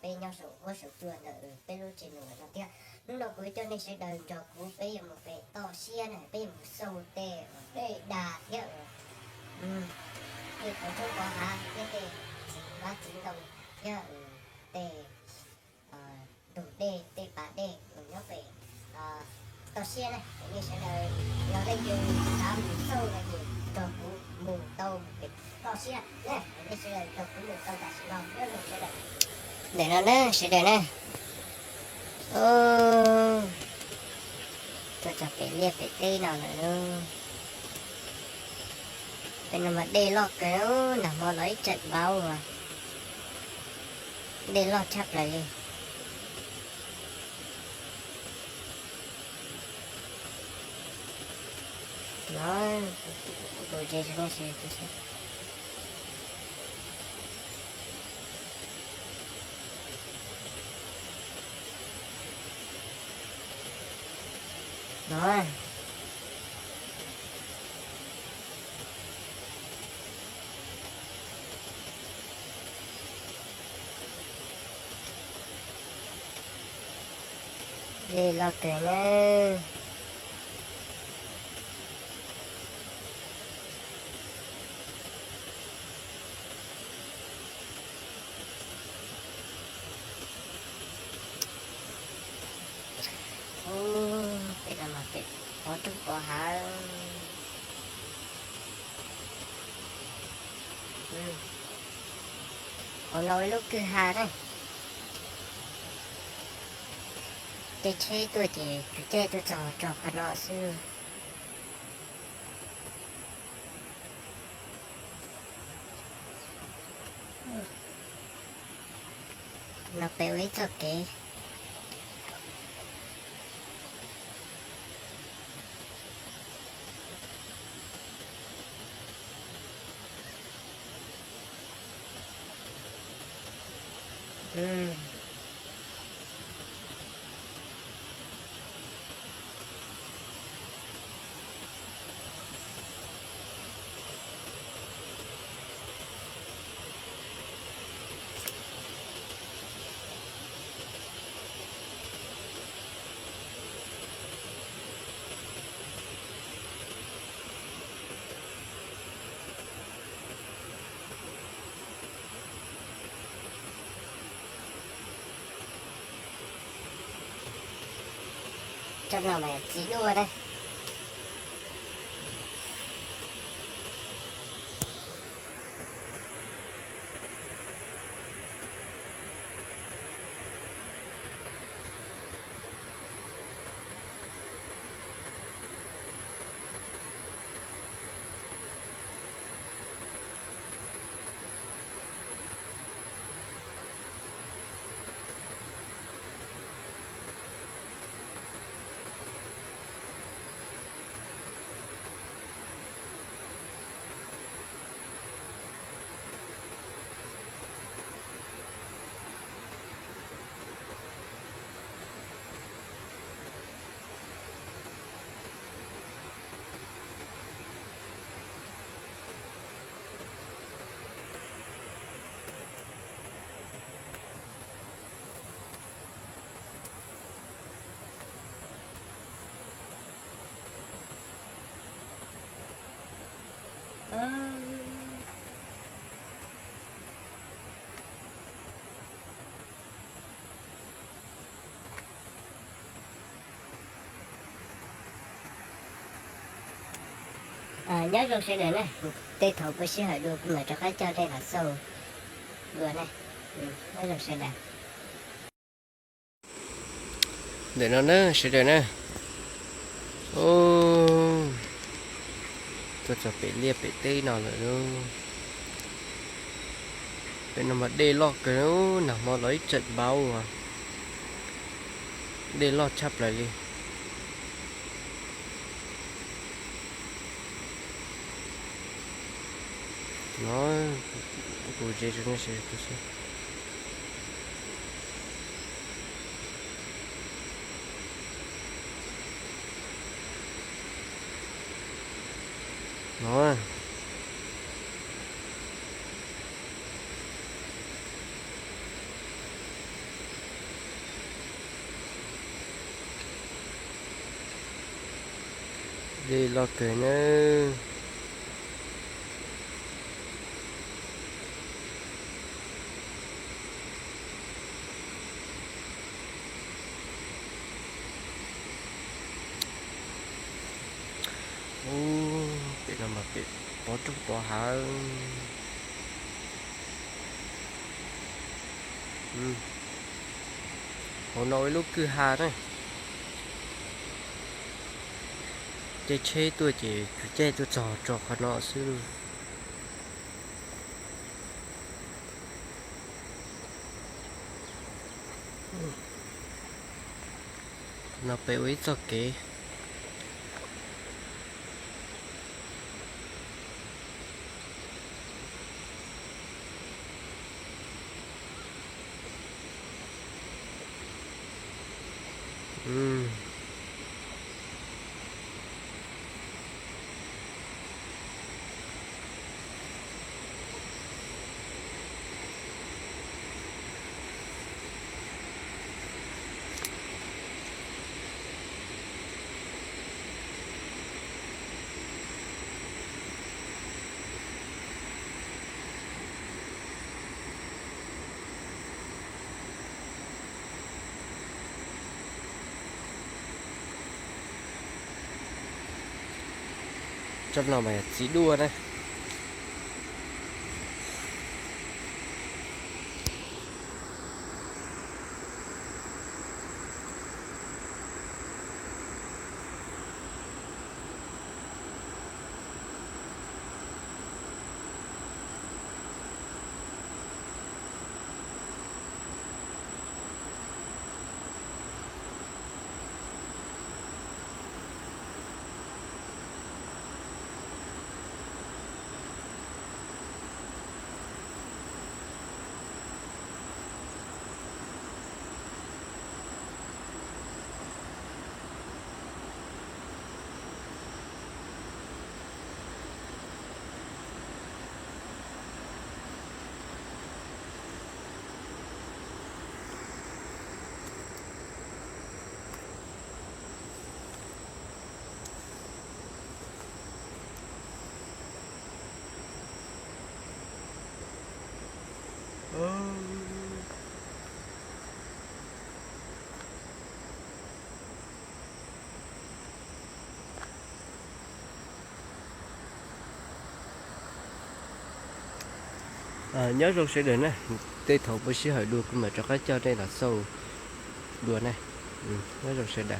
bây nhau số vô số tuần ở bây lúc trên nữa nó kia lúc nào cuối cho nên sẽ đợi cho cú bây giờ một về to xia này bây giờ một sâu tè đây đà kia thì có chỗ có ha cái tè ba chín đồng kia tè đủ tè tè ba tè nó về to xia này thì sẽ đợi nó đây dùng tám sâu là gì cho cú mù tàu to xia này đây sẽ đợi cho cú mù tàu cả sẽ lòng rất là sẽ đợi để nó nè sẽ đợi nè tôi chọc cái liệp cái tê nào nữa tên mà đê lo kéo nằm mò lấy trận bao mà đê lo chắc là gì nó rồi chơi cho nó sẽ đó đi lo cái nữa cái là mà cái có chút có hả có nói lúc cứ hà đấy cái chế tôi chỉ chơi tôi trò cả nọ xưa nó béo ấy cho cái trong nào mày chỉ đua đây nhớ rồi sẽ để này tê thổ với sẽ hỏi được mà cho cái cho đây là sâu vừa này nhớ rồi sẽ để nó nữa sẽ để nè tôi cho bị liệp bị tê nào nữa luôn bên nó mà đê lo cái nó nằm mà lấy trận bao mà đê lo chắp lại đi nó của chơi cho nó sẽ nó đi lo cười nữa. Ô, bị làm mà bị bỏ trúc bỏ hả. Hồ Nội lúc cứ hà đấy. Chế chế tôi chỉ chế tôi trò khó nọ xứ. Nó bị uống cho kỹ. Trong nào mày chỉ đua đây. Nhớ rồi sẽ đến này. Tây thổ bữa xí hỏi đua mà cho cái cho đây là sâu đùa này. Nhớ rồi sẽ đạt.